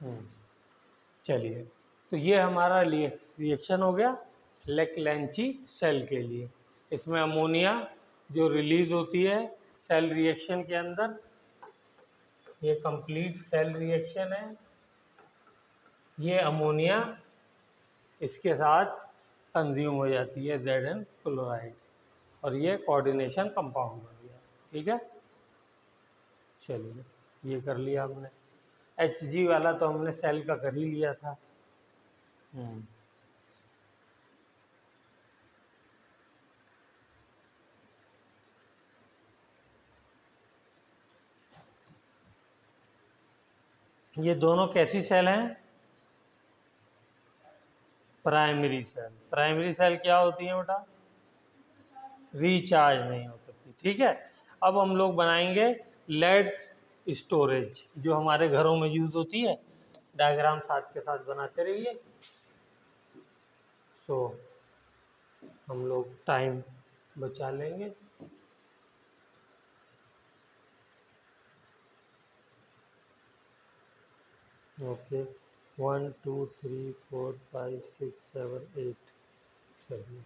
हम्म, चलिए, तो ये हमारा रिएक्शन हो गया लेक-लैंची सेल के लिए। इसमें अमोनिया जो रिलीज होती है सेल रिएक्शन के अंदर, ये कंप्लीट सेल रिएक्शन है। ये अमोनिया इसके साथ कंज्यूम हो जाती है Zn क्लोराइड, और ये कोऑर्डिनेशन कंपाउंड बन गया। ठीक है, चलिए ये कर लिया हमने। Hg वाला तो हमने सेल का कर ही लिया था। ये दोनों कैसी सेल हैं? Primary cell. प्राइमरी सेल क्या होती है बेटा? रिचार्ज नहीं हो सकती। ठीक है, अब हम लोग बनाएंगे लेड स्टोरेज, जो हमारे घरों में यूज होती है। डायग्राम साथ के साथ बनाते रहिए, सो हम लोग टाइम बचा लेंगे। ओके, 1 2 3 4 5 6 7 8। चलिए,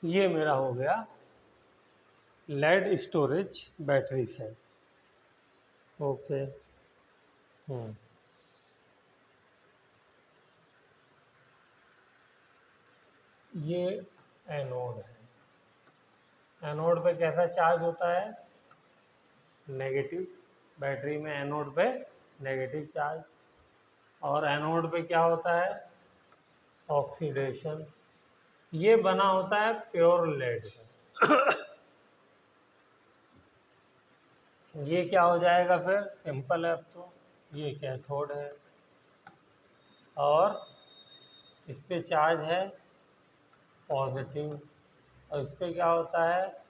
ये मेरा हो गया lead storage battery cell. Okay. ये एनोड है। एनोड पे कैसा चार्ज होता है? नेगेटिव। बैटरी में एनोड पे नेगेटिव चार्ज। और एनोड पे क्या होता है? ऑक्सीडेशन। ये बना होता है प्योर लेड का। ये क्या हो जाएगा फिर? सिंपल है अब तो। ये कैथोड है और इस पे चार्ज है पॉजिटिव, और इस पे क्या होता है?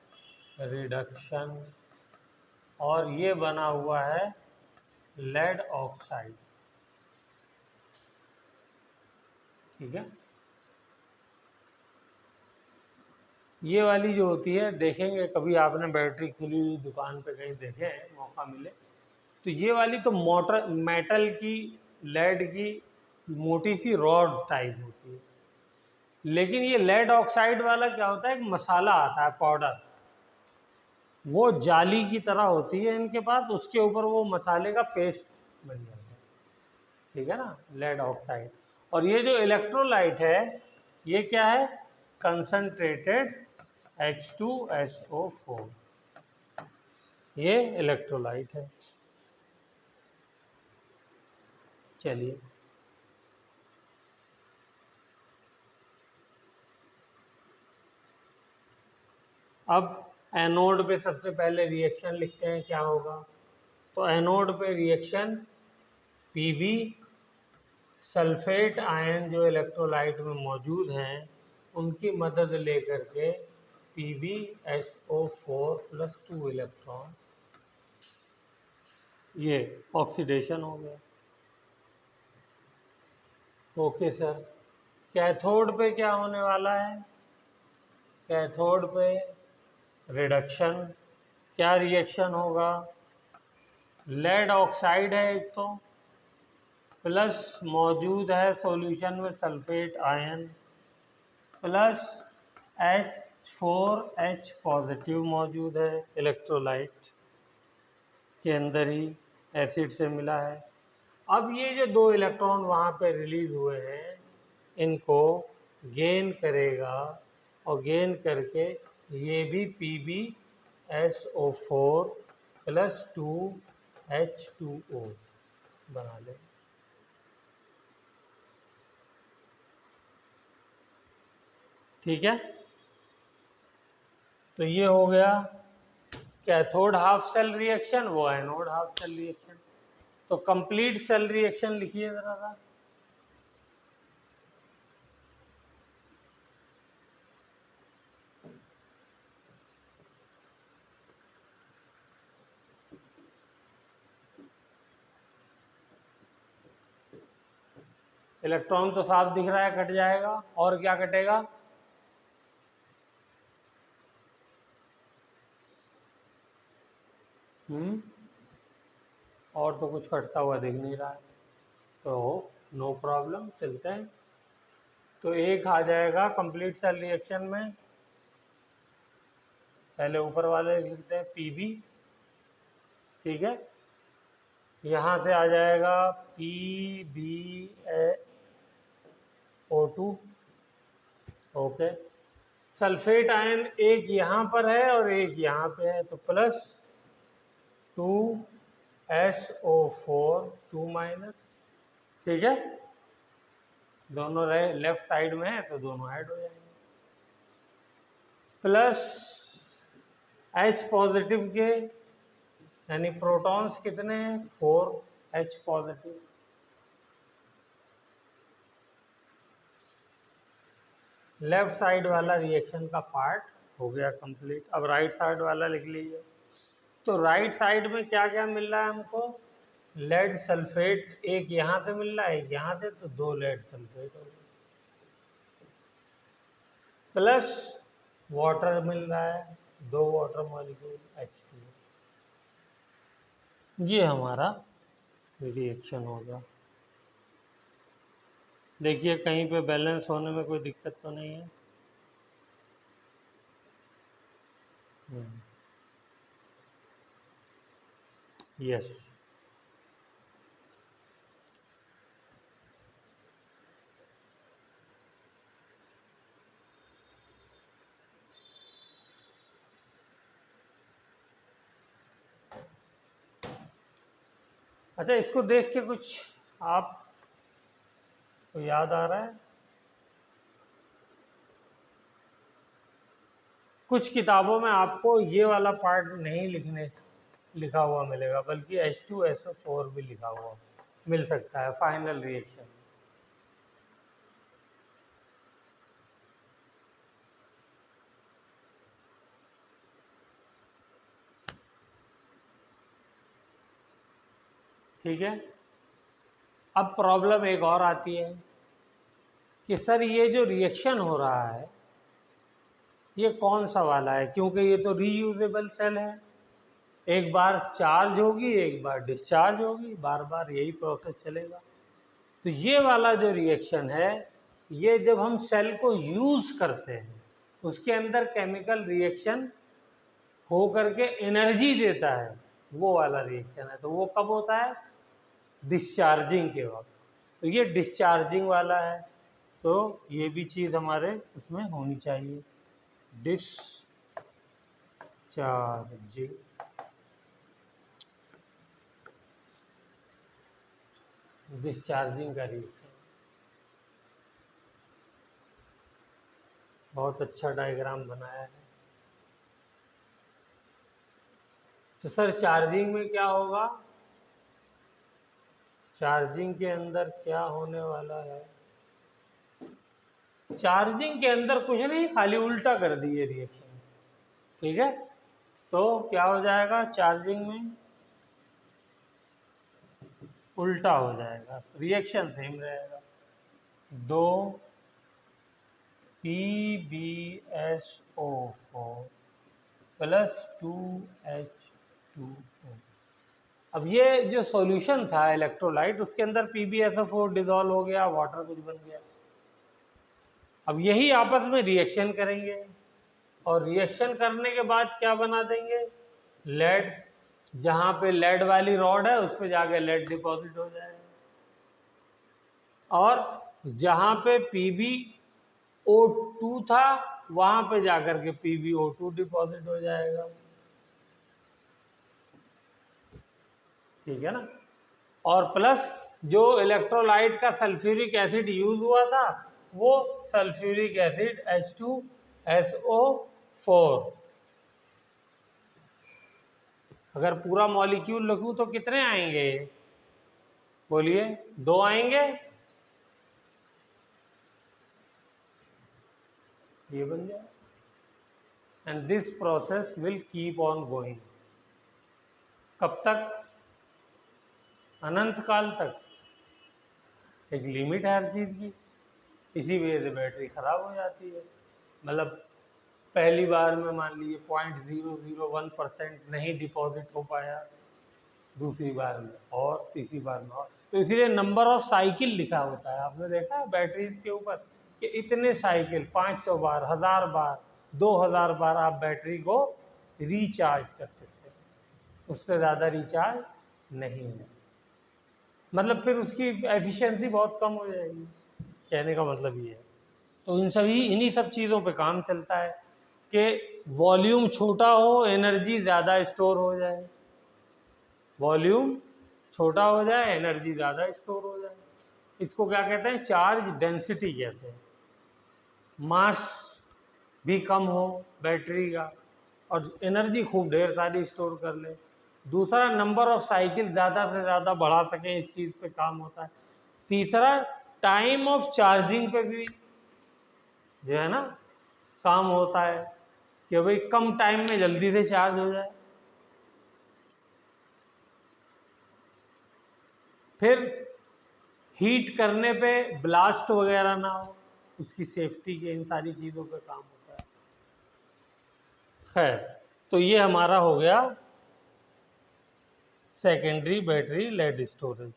रिडक्शन। और ये बना हुआ है लेड ऑक्साइड। ठीक है। ये वाली जो होती है, देखेंगे कभी आपने बैटरी खुली हुई दुकान पे कहीं देखे हैं, मौका मिले तो ये वाली तो मोटर मेटल की, लेड की मोटी सी रॉड टाइप होती है। लेकिन ये लेड ऑक्साइड वाला क्या होता है? एक मसाला आता है पाउडर, वो जाली की तरह होती है इनके पास, उसके ऊपर वो मसाले का पेस्ट बन जाता है। ठीक है ना, लेड ऑक्साइड। और ये जो इलेक्ट्रोलाइट है, ये क्या है? Concentrated H2SO4। ये इलेक्ट्रोलाइट है। चलिए, अब एनोड पे सबसे पहले रिएक्शन लिखते हैं, क्या होगा? तो एनोड पे रिएक्शन Pb, सल्फेट आयन जो इलेक्ट्रोलाइट में मौजूद हैं उनकी मदद लेकर के PbSO4+2 इलेक्ट्रॉन, ये ऑक्सीडेशन हो गया। Okay sir. कैथोड पे क्या होने वाला है? कैथोड पे रिडक्शन। क्या रिएक्शन होगा? लेड ऑक्साइड है एक तो, प्लस मौजूद है सॉल्यूशन में sulphate ion, plus H4H positive मौजूद है इलेक्ट्रोलाइट के अंदर ही, एसिड से मिला है। अब ये जो दो इलेक्ट्रॉन वहाँ पे रिलीज हुए हैं, इनको गेन करेगा, और गेन करके ये भी PbSO4+2H2O बना ले। ठीक है। तो ये हो गया कैथोड हाफ सेल रिएक्शन, वो एनोड हाफ सेल रिएक्शन। तो कंप्लीट सेल रिएक्शन लिखिए जरा सा। इलेक्ट्रॉन तो साफ दिख रहा है, कट जाएगा। और क्या कटेगा? और तो कुछ कटता हुआ दिख नहीं रहा है, तो नो प्रॉब्लम, चलते हैं। तो एक आ जाएगा कंप्लीट सेल रिएक्शन में, पहले ऊपर वाले लिखते हैं Pb। ठीक है। यहाँ से आ जाएगा PbO2। ओके। सल्फेट आयन एक यहाँ पर है और एक यहाँ पे है, तो +2SO4 2-। ठीक है। दोनों लेफ्ट साइड में है तो दोनों ऐड हो जाएंगे। प्लस H पॉजिटिव के, यानी प्रोटॉन्स कितने हैं? 4H positive. लेफ्ट साइड वाला रिएक्शन का पार्ट हो गया कंप्लीट। अब राइट साइड वाला लिख लीजिए। तो राइट साइड में क्या क्या मिल रहा है हमको? लेड सल्फेट एक यहाँ से मिल रहा है, एक यहाँ से, तो 2 लेड सल्फेट हो गए, प्लस वाटर मिल रहा है, 2 वाटर मॉलिक्यूल H2। ये हमारा रिएक्शन होगा। देखिए कहीं पे बैलेंस होने में कोई दिक्कत तो नहीं है। यस। अच्छा, इसको देख के कुछ आप तो याद आ रहा है? कुछ किताबों में आपको ये वाला पार्ट नहीं लिखा हुआ मिलेगा, बल्कि H2SO4 भी लिखा हुआ मिल सकता है फाइनल रिएक्शन। ठीक है। अब प्रॉब्लम एक और आती है कि सर ये जो रिएक्शन हो रहा है ये कौन सा वाला है, क्योंकि ये तो रीयूजेबल सेल है, एक बार चार्ज होगी एक बार डिस्चार्ज होगी, बार बार यही प्रोसेस चलेगा। तो ये वाला जो रिएक्शन है ये जब हम सेल को यूज़ करते हैं उसके अंदर केमिकल रिएक्शन हो करके एनर्जी देता है, वो वाला रिएक्शन है। तो वो कब होता है? डिस्चार्जिंग के वक्त। तो ये डिस्चार्जिंग वाला है, तो ये भी चीज़ हमारे उसमें होनी चाहिए, डिस्चार्जिंग। डिस्चार्जिंग का रिएक्शन बहुत अच्छा डायग्राम बनाया है। तो सर चार्जिंग में क्या होगा? चार्जिंग के अंदर क्या होने वाला है? चार्जिंग के अंदर कुछ नहीं, खाली उल्टा कर दिए रिएक्शन। ठीक है, तो क्या हो जाएगा? चार्जिंग में उल्टा हो जाएगा, रिएक्शन सेम रहेगा। 2 PbSO4 प्लस 2H2O। अब ये जो सॉल्यूशन था इलेक्ट्रोलाइट, उसके अंदर PbSO4 डिजोल्व हो गया, वाटर कुछ बन गया। अब यही आपस में रिएक्शन करेंगे और रिएक्शन करने के बाद क्या बना देंगे? लेड। जहाँ पे लेड वाली रॉड है उस पर जाके लेड डिपॉजिट हो जाएगा, और जहाँ पे PbO2 था वहाँ पे जाकर के PbO2 डिपॉजिट हो जाएगा। ठीक है ना? और प्लस जो इलेक्ट्रोलाइट का सल्फ्यूरिक एसिड यूज हुआ था वो सल्फ्यूरिक एसिड H2SO4। अगर पूरा मॉलिक्यूल लिखूं तो कितने आएंगे? बोलिए, 2 आएंगे। ये बन जाए, and this process will keep on going. कब तक? अनंत काल तक। एक लिमिट है हर चीज़ की, इसी वजह से बैटरी ख़राब हो जाती है। मतलब पहली बार में मान लीजिए 0.001% नहीं डिपॉजिट हो पाया, दूसरी बार में और तीसरी बार में और। तो इसीलिए नंबर ऑफ साइकिल लिखा होता है, आपने देखा है बैटरीज के ऊपर कि इतने साइकिल, 500 बार, 1000 बार, 2000 बार आप बैटरी को रिचार्ज कर सकते हैं, उससे ज़्यादा रिचार्ज नहीं है। मतलब फिर उसकी एफिशिएंसी बहुत कम हो जाएगी, कहने का मतलब ये है। तो इन्हीं सब चीज़ों पे काम चलता है कि वॉल्यूम छोटा हो, एनर्जी ज़्यादा स्टोर हो जाए। वॉल्यूम छोटा हो जाए, एनर्जी ज़्यादा स्टोर हो जाए। इसको क्या कहते हैं? चार्ज डेंसिटी कहते हैं। मास भी कम हो बैटरी का और एनर्जी खूब ढेर सारी स्टोर कर ले। दूसरा, नंबर ऑफ साइकिल ज़्यादा से ज़्यादा बढ़ा सकें, इस चीज़ पे काम होता है। तीसरा, टाइम ऑफ चार्जिंग पे भी जो है ना काम होता है कि भाई कम टाइम में जल्दी से चार्ज हो जाए। फिर हीट करने पे ब्लास्ट वगैरह ना हो, उसकी सेफ्टी के, इन सारी चीज़ों पे काम होता है। खैर, तो ये हमारा हो गया सेकेंडरी बैटरी लेड स्टोरेज।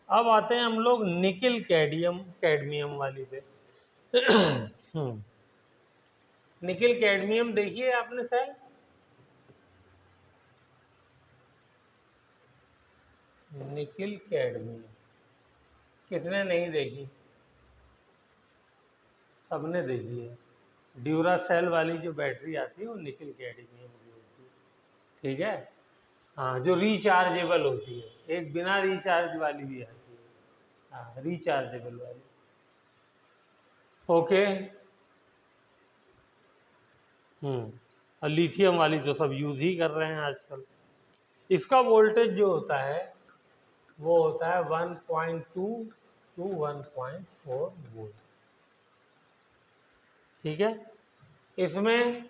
अब आते हैं हम लोग निकिल कैडमियम वाली पे। निकिल कैडमियम देखिए आपने सेल, निकिल कैडमियम। किसने नहीं देखी? सबने देखी है। ड्यूरासेल वाली जो बैटरी आती है वो निकिल कैडमियम की होती है, ठीक है। हाँ, जो रिचार्जेबल होती है। एक बिना रिचार्ज वाली भी आती है, हाँ रिचार्जेबल वाली। ओके। और लिथियम वाली तो सब यूज ही कर रहे हैं आजकल। इसका वोल्टेज जो होता है वो होता है 1.2 टू 1.4 वोल्ट, ठीक है। इसमें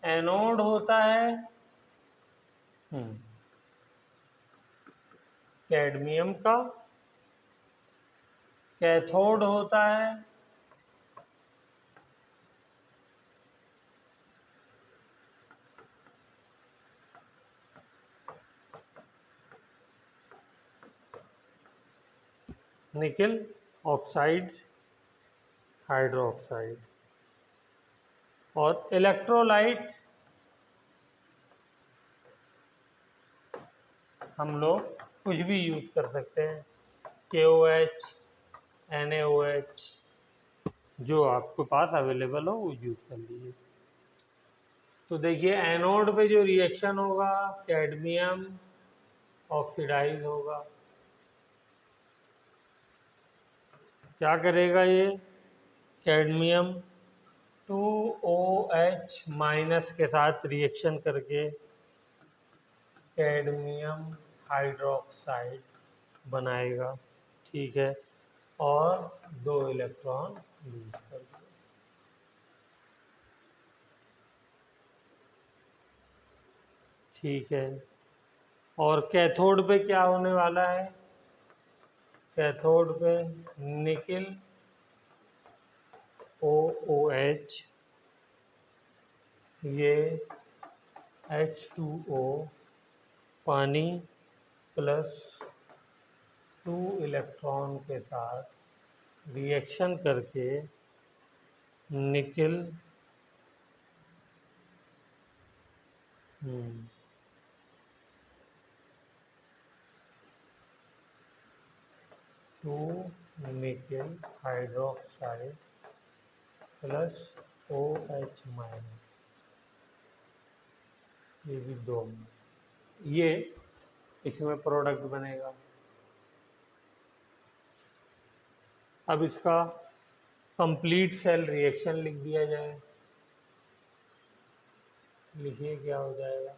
एनोड होता है कैडमियम का, कैथोड होता है निकिल ऑक्साइड हाइड्रोक्साइड, और इलेक्ट्रोलाइट हम लोग कुछ भी यूज कर सकते हैं। KOH, NaOH, जो आपके पास अवेलेबल हो वो यूज कर लीजिए। तो देखिए एनोड पे जो रिएक्शन होगा, कैडमियम ऑक्सीडाइज होगा। क्या करेगा ये? कैडमियम 2OH माइनस के साथ रिएक्शन करके कैडमियम हाइड्रोक्साइड बनाएगा, ठीक है, और 2 इलेक्ट्रॉन लूज कर देगा। ठीक है। और कैथोड पे क्या होने वाला है? कैथोड पे निकिल OOH, ये H2O पानी प्लस 2 इलेक्ट्रॉन के साथ रिएक्शन करके nickel 2 nickel hydroxide plus OH minus, ये भी 2, ये इसमें प्रोडक्ट बनेगा। अब इसका कंप्लीट सेल रिएक्शन लिख दिया जाए। लिखिए क्या हो जाएगा।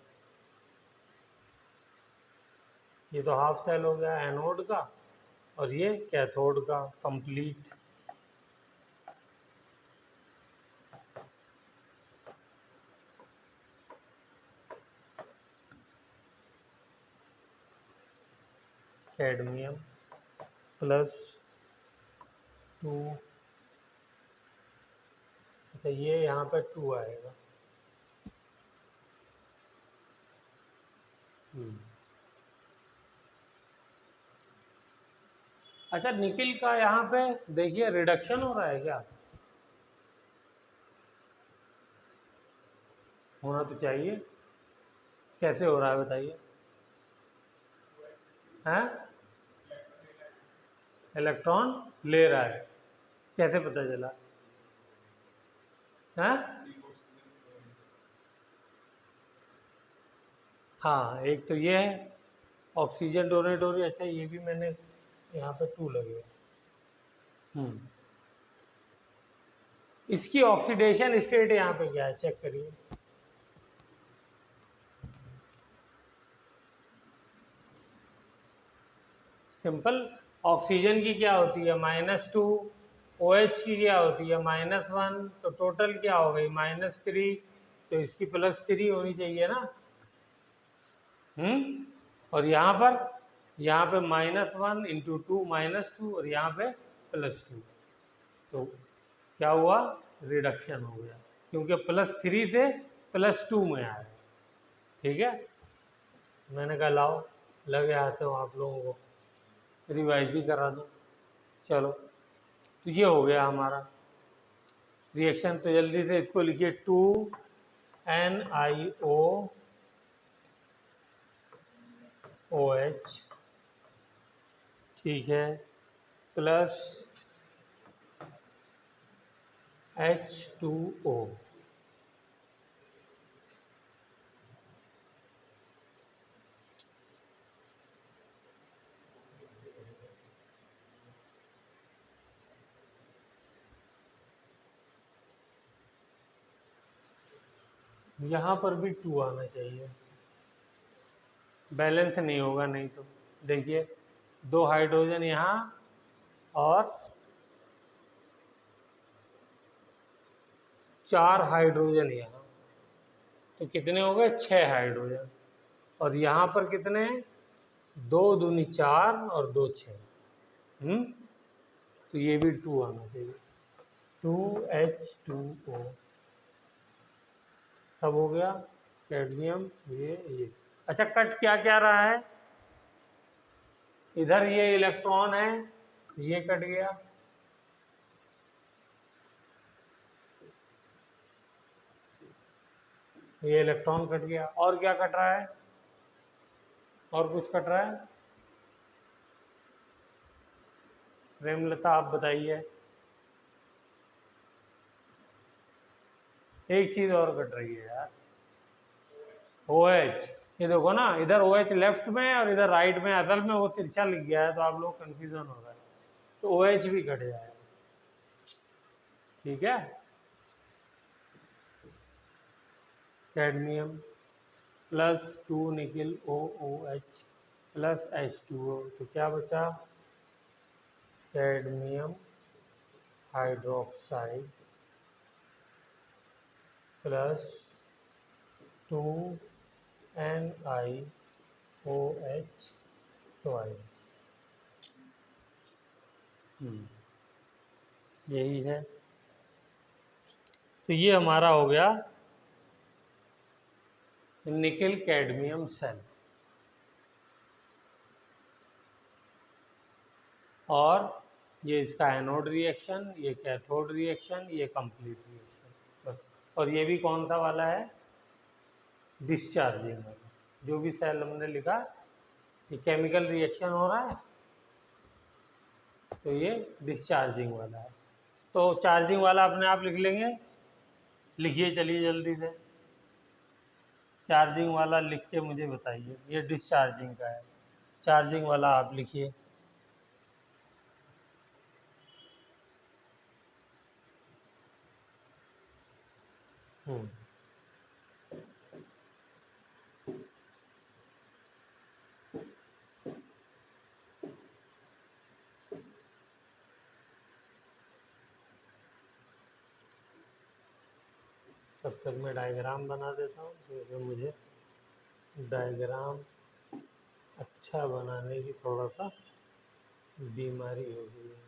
ये तो हाफ सेल हो गया एनोड का, और ये कैथोड का कंप्लीट। कैडमियम प्लस 2, अच्छा ये यहाँ पे 2 आएगा। अच्छा निकिल का यहाँ पे देखिए रिडक्शन हो रहा है क्या? होना तो चाहिए। कैसे हो रहा है बताइए? हैं? इलेक्ट्रॉन ले रहा है, कैसे पता चला? हैं? हाँ, एक तो ये है ऑक्सीजन डोनेट हो रही है। अच्छा ये भी मैंने यहाँ पे 2 लगे। इसकी ऑक्सीडेशन स्टेट यहाँ पे क्या है चेक करिए। सिंपल, ऑक्सीजन की क्या होती है -2, OH की क्या होती है -1, तो टोटल क्या हो गई -3, तो इसकी +3 होनी चाहिए ना। और यहाँ पे -1 इंटू 2 -2, और यहाँ पे +2, तो क्या हुआ? रिडक्शन हो गया, क्योंकि +3 से +2 में आया। ठीक है, मैंने कहा लाओ लगे आते हो आप लोगों को, रिवाइज भी करा दो। चलो, तो ये हो गया हमारा रिएक्शन। तो जल्दी से इसको लिखिए 2NiO OH ठीक है, प्लस H2O। यहाँ पर भी 2 आना चाहिए, बैलेंस नहीं होगा नहीं तो। देखिए 2 हाइड्रोजन यहाँ और 4 हाइड्रोजन यहाँ, तो कितने हो गए? 6 हाइड्रोजन। और यहाँ पर कितने हैं? 2 दूनी 4 और 2 6। तो ये भी 2 आना चाहिए, 2H2O। सब हो गया, कैडमियम ये। अच्छा, कट क्या क्या रहा है? इधर ये इलेक्ट्रॉन है, ये कट गया, ये इलेक्ट्रॉन कट गया। और क्या कट रहा है? और कुछ कट रहा है? प्रेमलता आप बताइए। एक चीज और कट रही है यार, OH। ये देखो ना, इधर OH लेफ्ट में और इधर राइट में, असल में वो तिरछा लिख गया है तो आप लोग कंफ्यूजन हो रहा है, तो OH भी कट जाएगा। ठीक है, cadmium plus 2 nickel OOH plus H2O, तो क्या बचा? Cadmium hydroxide plus 2NiOH twice. यही है। तो ये हमारा हो गया निकिल कैडमियम सेल। और ये इसका एनोड रिएक्शन, ये कैथोड रिएक्शन, ये कंप्लीट रिएक्शन बस। और ये भी कौन सा वाला है? डिस्चार्जिंग वाला। जो भी सेल हमने लिखा, ये केमिकल रिएक्शन हो रहा है तो ये डिस्चार्जिंग वाला है। तो चार्जिंग वाला अपने आप लिख लेंगे। लिखिए चलिए जल्दी से, चार्जिंग वाला लिख के मुझे बताइए। ये डिस्चार्जिंग का है, चार्जिंग वाला आप लिखिए। हम्म तब तक मैं डायग्राम बना देता हूँ, क्योंकि मुझे डायग्राम अच्छा बनाने की थोड़ा सा बीमारी हो गई है।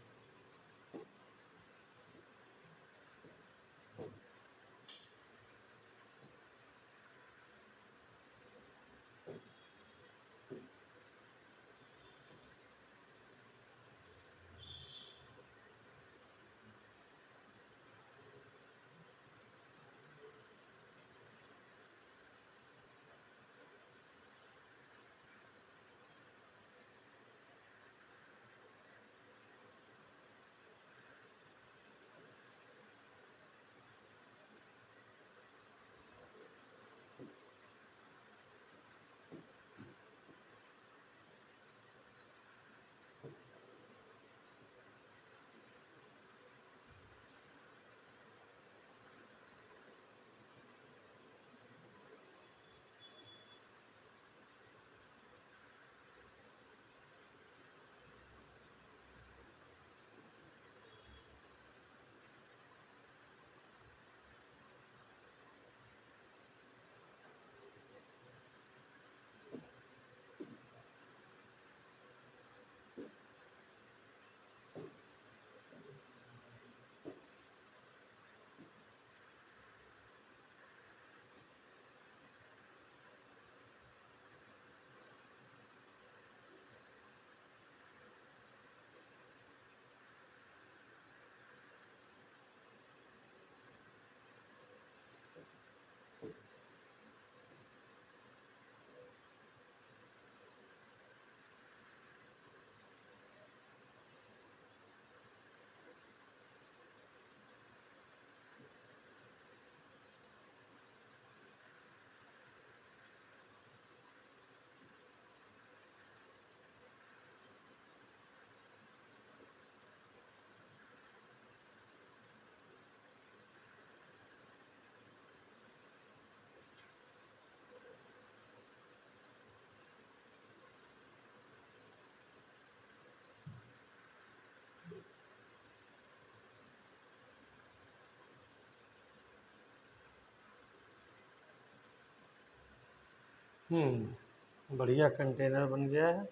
बढ़िया कंटेनर बन गया है।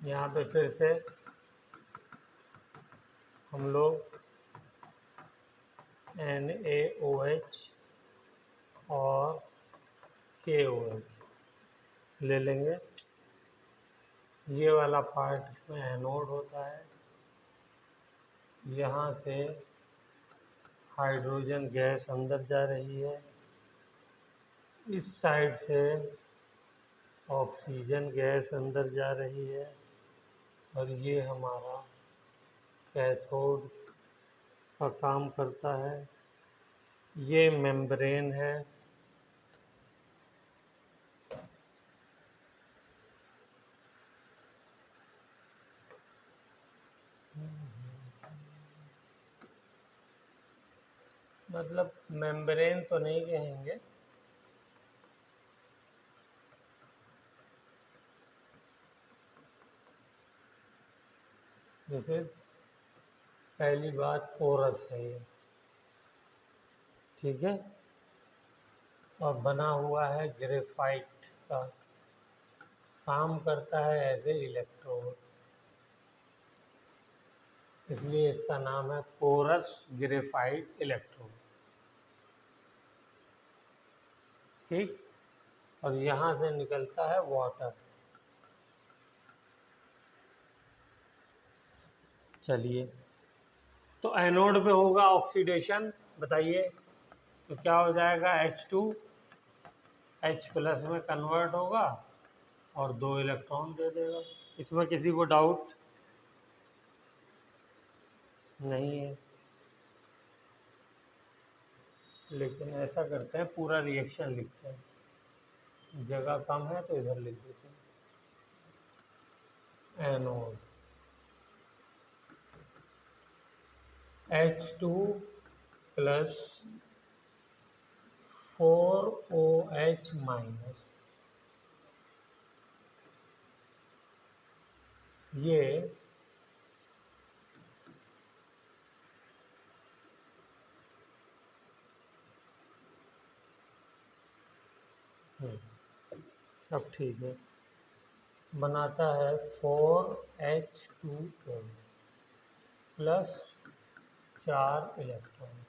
यहाँ पे फिर से हम लोग NaOH और KOH ले लेंगे। ये वाला पार्ट इसमें एनोड होता है। यहाँ से हाइड्रोजन गैस अंदर जा रही है, इस साइड से ऑक्सीजन गैस अंदर जा रही है, और ये हमारा कैथोड का काम करता है। ये मेम्ब्रेन है। मतलब मेम्ब्रेन तो नहीं कहेंगे, जैसे पहली बात पोरस है ये, ठीक है, और बना हुआ है ग्रेफाइट का, काम करता है एज ए इलेक्ट्रोड, इसलिए इसका नाम है पोरस ग्रेफाइट इलेक्ट्रोड। ठीक, और यहाँ से निकलता है वाटर। चलिए, तो एनोड पे होगा ऑक्सीडेशन, बताइए तो क्या हो जाएगा, H2 H+ में कन्वर्ट होगा और 2 इलेक्ट्रॉन दे देगा। इसमें किसी को डाउट नहीं है, लेकिन ऐसा करते हैं पूरा रिएक्शन लिखते हैं, जगह कम है तो इधर लिख देते हैं। एनोड H2 + 4OH-, ये अब ठीक है, बनाता है 4H2O + 4 इलेक्ट्रॉन।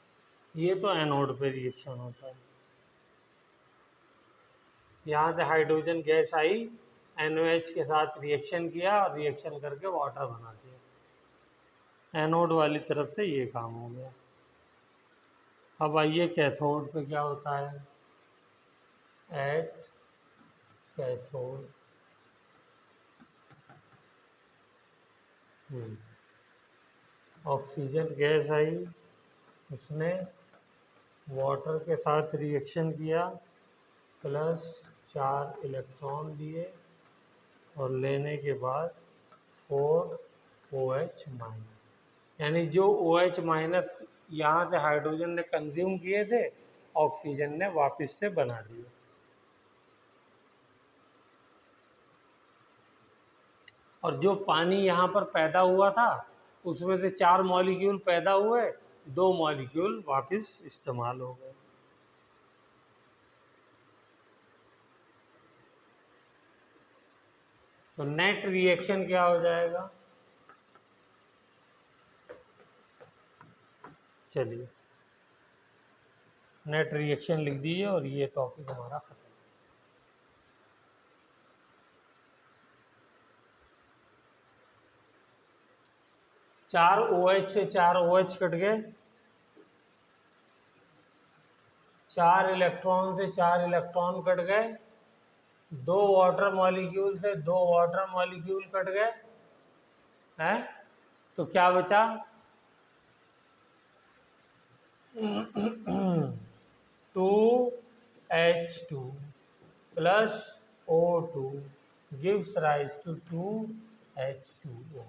ये तो एनोड पे रिएक्शन होता है। यहाँ से हाइड्रोजन गैस आई, NOH के साथ रिएक्शन किया और रिएक्शन करके वाटर बना दिया। एनोड वाली तरफ से ये काम हो गया। अब आइए कैथोड पे क्या होता है। एट कैथोड ऑक्सीजन गैस आई, उसने वाटर के साथ रिएक्शन किया, +4 इलेक्ट्रॉन दिए और लेने के बाद 4OH-, यानी जो OH- यहाँ से हाइड्रोजन ने कंज्यूम किए थे, ऑक्सीजन ने वापस से बना दिए। और जो पानी यहाँ पर पैदा हुआ था, उसमें से 4 मॉलिक्यूल पैदा हुए, 2 मॉलिक्यूल वापस इस्तेमाल हो गए। तो नेट रिएक्शन क्या हो जाएगा, चलिए नेट रिएक्शन लिख दीजिए और ये टॉपिक हमारा खत्म। चार OH से 4 OH कट गए, 4 इलेक्ट्रॉन से 4 इलेक्ट्रॉन कट गए, 2 वाटर मॉलिक्यूल से 2 वाटर मॉलिक्यूल कट गए हैं, तो क्या बचा 2H2 + O2 gives rise to 2H2O।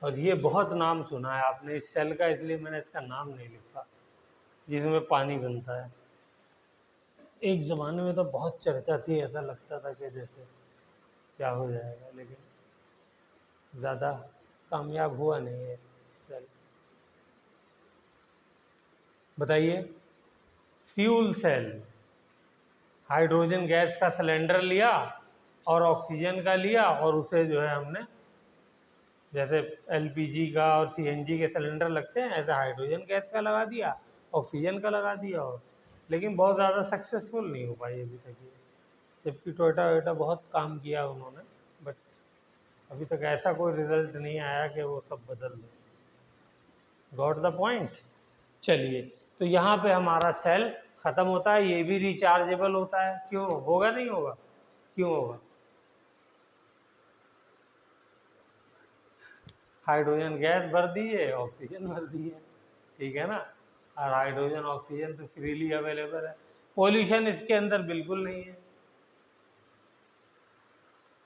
और ये बहुत नाम सुना है आपने इस सेल का, इसलिए मैंने इसका नाम नहीं लिखा, जिसमें पानी बनता है। एक ज़माने में तो बहुत चर्चा थी, ऐसा लगता था कि जैसे क्या हो जाएगा, लेकिन ज़्यादा कामयाब हुआ नहीं है सेल। बताइए, फ्यूल सेल, हाइड्रोजन गैस का सिलेंडर लिया और ऑक्सीजन का लिया और उसे जो है हमने, जैसे एलपीजी का और सीएनजी के सिलेंडर लगते हैं, ऐसे हाइड्रोजन गैस का लगा दिया, ऑक्सीजन का लगा दिया, और लेकिन बहुत ज़्यादा सक्सेसफुल नहीं हो पाई अभी तक ये, जबकि टोयोटा वोटा बहुत काम किया उन्होंने, बट अभी तक ऐसा कोई रिजल्ट नहीं आया कि वो सब बदल दे। Got the point. चलिए, तो यहाँ पे हमारा सेल ख़त्म होता है, ये भी रिचार्जेबल होता है, क्यों होगा, नहीं होगा, क्यों होगा? हाइड्रोजन गैस भर दी है, ऑक्सीजन भर दी है, ठीक है ना, और हाइड्रोजन ऑक्सीजन तो फ्रीली अवेलेबल है, पॉल्यूशन इसके अंदर बिल्कुल नहीं है।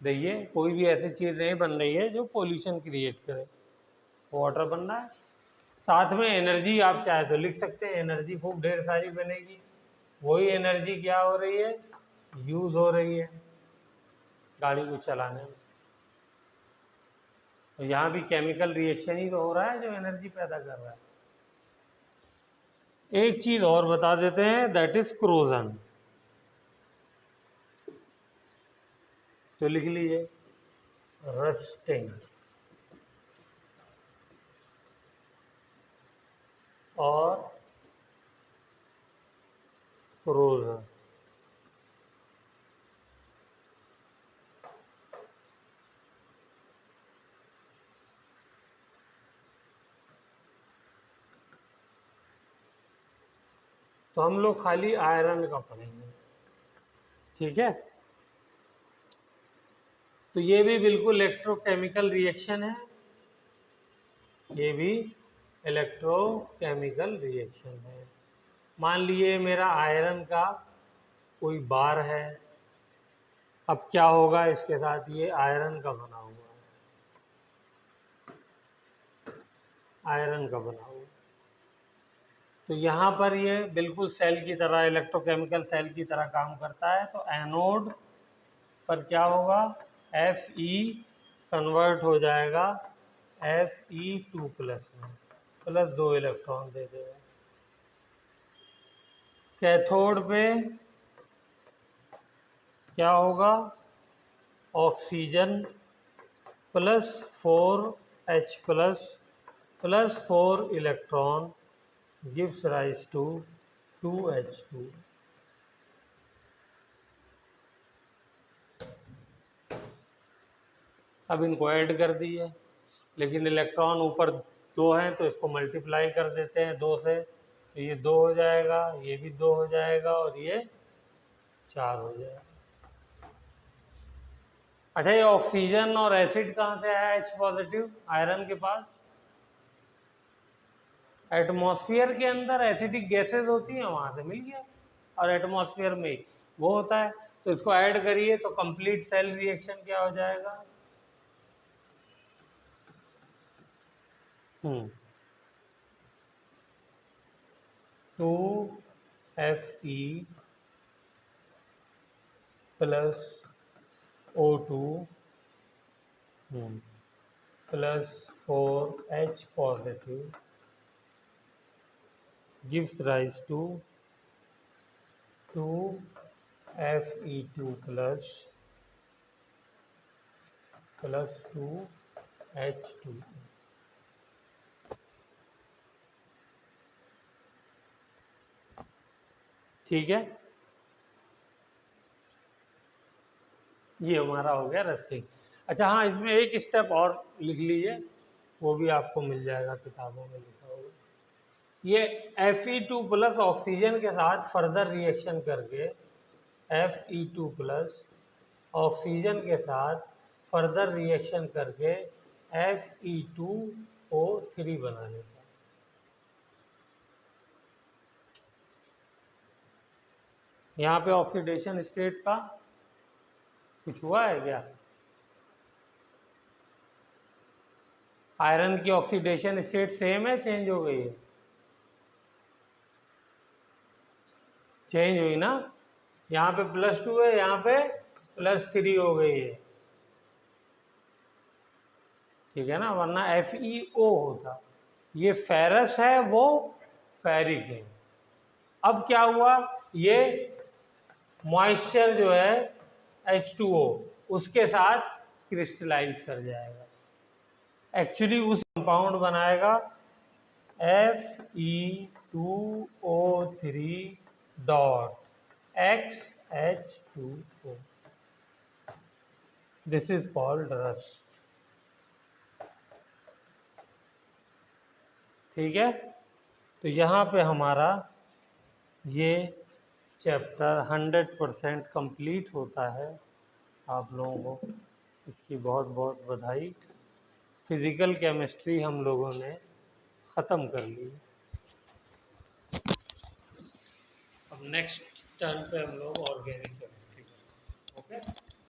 देखिए, कोई भी ऐसी चीज़ नहीं बन रही है जो पॉल्यूशन क्रिएट करे, वाटर बन रहा है, साथ में एनर्जी आप चाहे तो लिख सकते हैं, एनर्जी खूब ढेर सारी बनेगी, वही एनर्जी क्या हो रही है, यूज़ हो रही है गाड़ी को चलाने में। तो यहाँ भी केमिकल रिएक्शन ही तो हो रहा है जो एनर्जी पैदा कर रहा है। एक चीज़ और बता देते हैं, दैट इज क्रोजन। तो लिख लीजिए, रस्टिंग और क्रोजन। तो हम लोग खाली आयरन का पढ़ेंगे, ठीक है। तो ये भी बिल्कुल इलेक्ट्रोकेमिकल रिएक्शन है, ये भी इलेक्ट्रोकेमिकल रिएक्शन है। मान लिए मेरा आयरन का कोई बार है, अब क्या होगा इसके साथ, ये आयरन का बना हुआ है, आयरन का बना हुआ, तो यहाँ पर ये बिल्कुल सेल की तरह, इलेक्ट्रोकेमिकल सेल की तरह काम करता है। तो एनोड पर क्या होगा, Fe कन्वर्ट हो जाएगा Fe2 प्लस में, प्लस 2 इलेक्ट्रॉन दे देगा। कैथोड पे क्या होगा, oxygen plus 4H plus plus 4 electron gives rise to 2H2। अब इनको ऐड कर दिए, लेकिन इलेक्ट्रॉन ऊपर 2 हैं तो इसको मल्टीप्लाई कर देते हैं 2 से, तो ये 2 हो जाएगा, ये भी 2 हो जाएगा और ये 4 हो जाएगा। अच्छा, ये ऑक्सीजन और एसिड कहाँ से आया H पॉजिटिव आयरन के पास? एटमॉस्फेयर के अंदर एसिडिक गैसेज होती हैं, वहाँ से मिल गया, और एटमॉस्फेयर में वो होता है, तो इसको ऐड करिए तो कंप्लीट सेल रिएक्शन क्या हो जाएगा, 2Fe plus O2 plus 4H positive gives rise to 2Fe2 plus 2H2। ठीक है, ये हमारा हो गया रस्टिंग। अच्छा हाँ, इसमें एक स्टेप और लिख लीजिए, वो भी आपको मिल जाएगा किताबों में लिखा होगा। ये Fe2 प्लस ऑक्सीजन के साथ फर्दर रिएक्शन करके Fe2 प्लस ऑक्सीजन के साथ फर्दर रिएक्शन करके Fe2O3 बना लेता है। यहाँ पे ऑक्सीडेशन स्टेट का कुछ हुआ है क्या? आयरन की ऑक्सीडेशन स्टेट सेम है, चेंज हो गई है? चेंज हुई ना, यहाँ पे +2 है, यहाँ पे +3 हो गई है, ठीक है ना, वरना FeO होता। ये फेरस है, वो फेरिक है, अब क्या हुआ, ये मॉइस्चर जो है H2O उसके साथ क्रिस्टलाइज कर जाएगा, एक्चुअली उस कंपाउंड बनाएगा Fe2O3 dot XH2O, this is called rust. ठीक है, तो यहाँ पे हमारा ये चैप्टर 100% कंप्लीट होता है। आप लोगों को इसकी बहुत बहुत बधाई। फिज़िकल केमिस्ट्री हम लोगों ने ख़त्म कर ली। अब नेक्स्ट टर्न पे हम लोग ऑर्गेनिक केमिस्ट्री करेंगे। ओके।